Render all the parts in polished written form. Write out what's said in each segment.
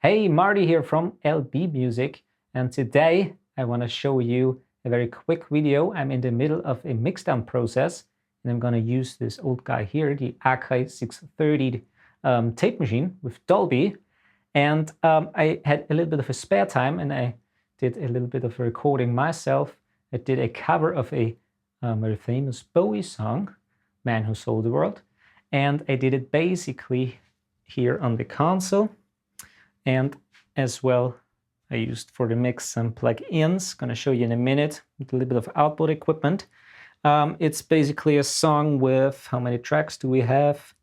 Hey, Marty here from LB Music, and today I want to show you a very quick video. I'm in the middle of a mixdown process, and I'm going to use this old guy here, the AK630 tape machine with Dolby. And I had a little bit of a spare time, and I did a little bit of recording myself. I did a cover of a very famous Bowie song, Man Who Sold the World, and I did it basically here on the console. And as well, I used for the mix some plug-ins. Going to show you in a minute with a little bit of outboard equipment. It's basically a song with, how many tracks do we have?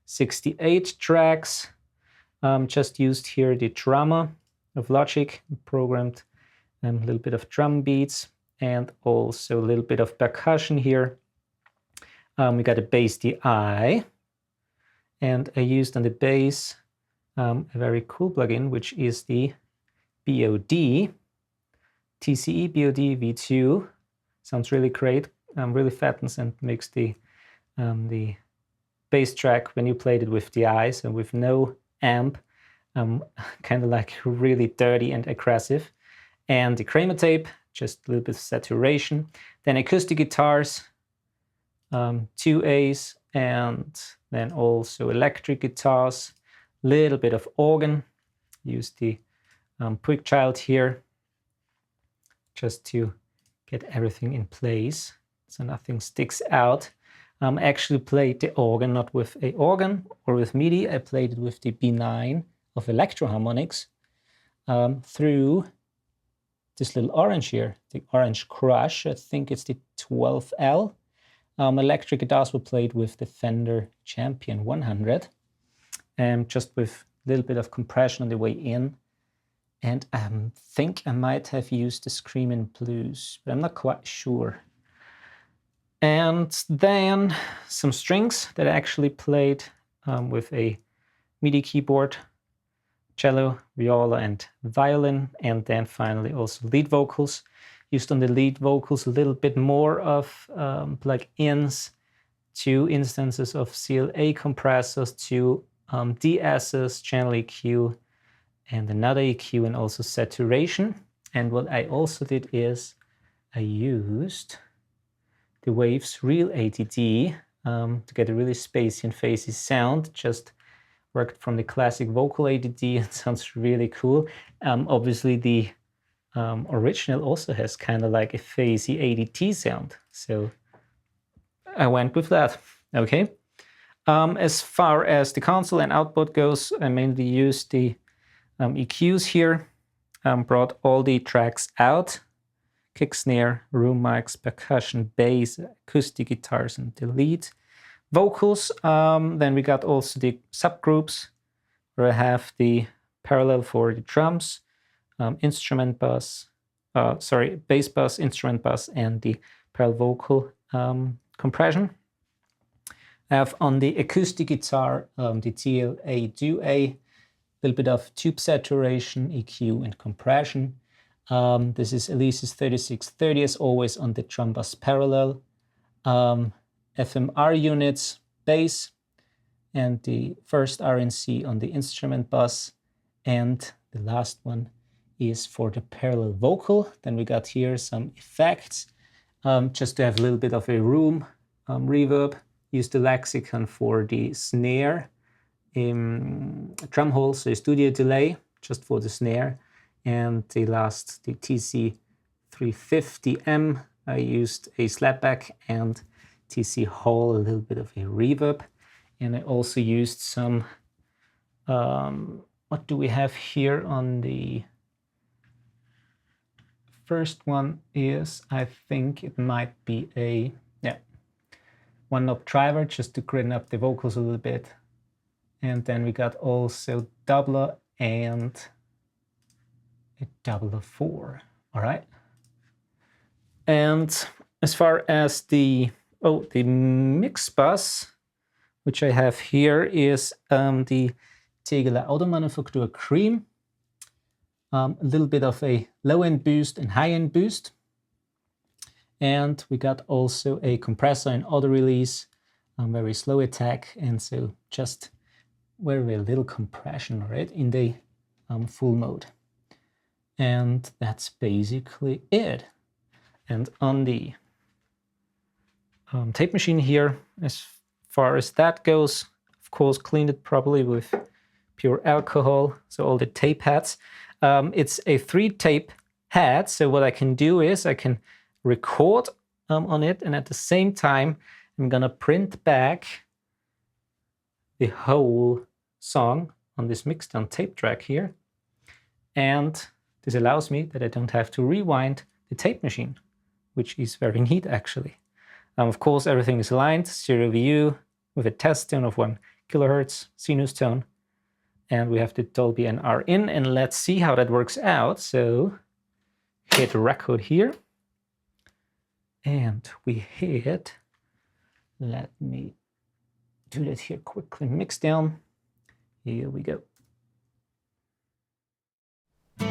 68 tracks. Just used here the drummer of Logic, programmed a little bit of drum beats and also a little bit of percussion here. We got a bass DI, and I used on the bass a very cool plugin, which is the BOD, TCE BOD V2. Sounds really great, really fattens and makes the bass track, when you played it with DI, so with no amp, kind of like really dirty and aggressive. And the Kramer tape, just a little bit of saturation. Then acoustic guitars, 2 A's, and then also electric guitars. Little bit of organ. Use the Quick Child here just to get everything in place so nothing sticks out. I actually played the organ not with a organ or with MIDI. I played it with the B9 of Electro Harmonics through this little orange here, the Orange Crush. I think it's the 12L. Electric guitars were played with the Fender Champion 100. Just with a little bit of compression on the way in. And I think I might have used the Screamin' Blues, but I'm not quite sure. And then some strings that I actually played with a MIDI keyboard, cello, viola, and violin. And then finally also lead vocals. Used on the lead vocals a little bit more of plug-ins, 2 instances of CLA compressors, 2 DSs, channel EQ, and another EQ, and also saturation. And what I also did is I used the Waves Real ADD to get a really spacey and phasey sound. Just worked from the classic vocal ADD. It sounds really cool. Obviously the original also has kind of like a phasey ADT sound, so I went with that. Okay. As far as the console and output goes, I mainly used the EQs here, brought all the tracks out, kick, snare, room mics, percussion, bass, acoustic guitars, and the lead vocals. Then we got also the subgroups, where I have the parallel for the drums, instrument bus, bass bus, instrument bus, and the parallel vocal compression. I have on the acoustic guitar the TLA Duo, a little bit of tube saturation, EQ, and compression. This is Elise's 3630 as always on the drum bus parallel. FMR units, bass, and the first RNC on the instrument bus. And the last one is for the parallel vocal. Then we got here some effects, just to have a little bit of a room reverb. Use the lexicon for the snare, drum hole, so studio delay, just for the snare. And the last, the TC350M, I used a slapback, and TC Hall, a little bit of a reverb. And I also used some, what do we have here on the first one is, I think it might be a, one knob driver, just to grin up the vocals a little bit. And then we got also doubler and a doubler 4. All right. And as far as the mix bus, which I have here, is the Tegeler Automanufaktur Cream. A little bit of a low-end boost and high-end boost. And we got also a compressor and auto release, very slow attack, and so just very little compression, right, in the full mode. And that's basically it. And on the tape machine here, as far as that goes, of course, cleaned it properly with pure alcohol, so all the tape heads. It's a 3-tape head, so what I can do is I can record on it, and at the same time, I'm gonna print back the whole song on this Mixdown tape track here. And this allows me that I don't have to rewind the tape machine, which is very neat actually. Of course, everything is aligned, stereo view with a test tone of 1 kilohertz sinus tone. And we have the Dolby NR in, and let's see how that works out. So hit record here. And we hit, let me do that here quickly, Mixdown. Here we go. You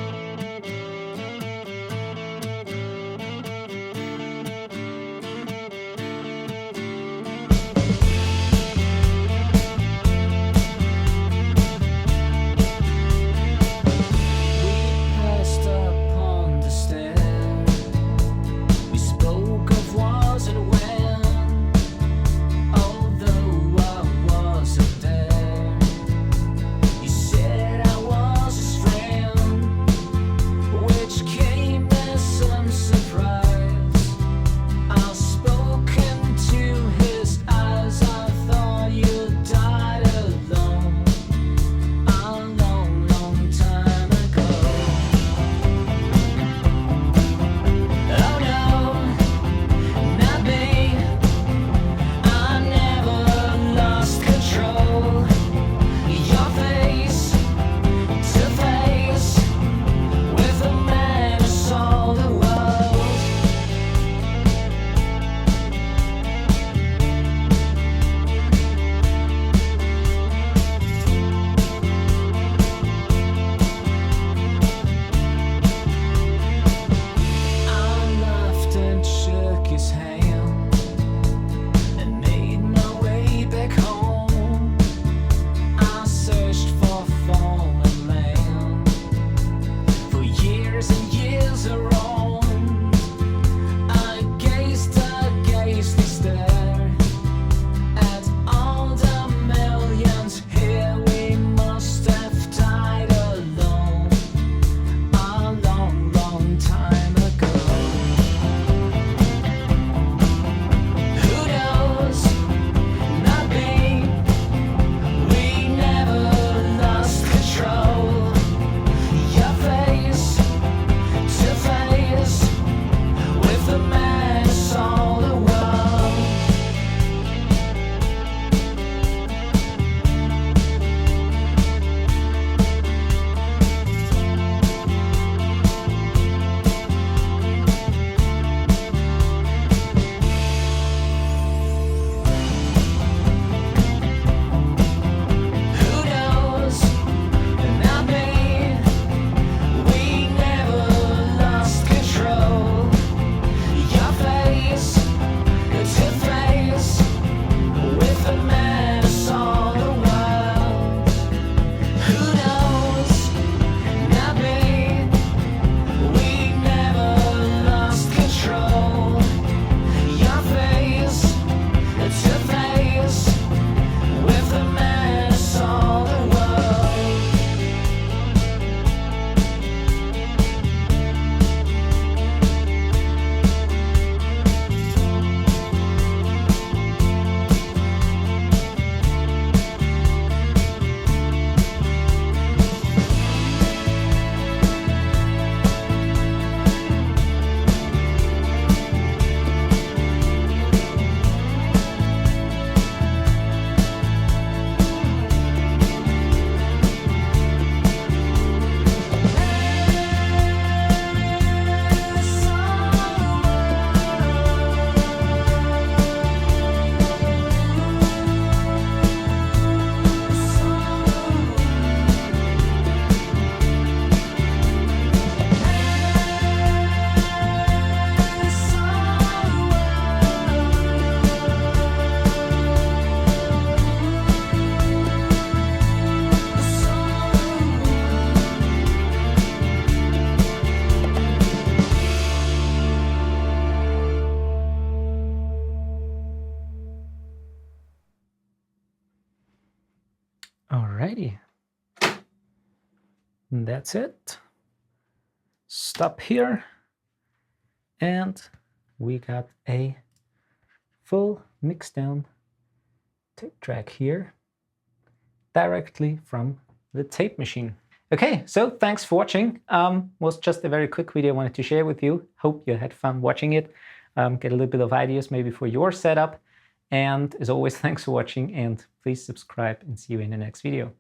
Alrighty. And that's it. Stop here. And we got a full Mixdown tape track here directly from the tape machine. Okay, so thanks for watching. Was just a very quick video I wanted to share with you. Hope you had fun watching it. Get a little bit of ideas maybe for your setup. And as always, thanks for watching, and please subscribe and see you in the next video.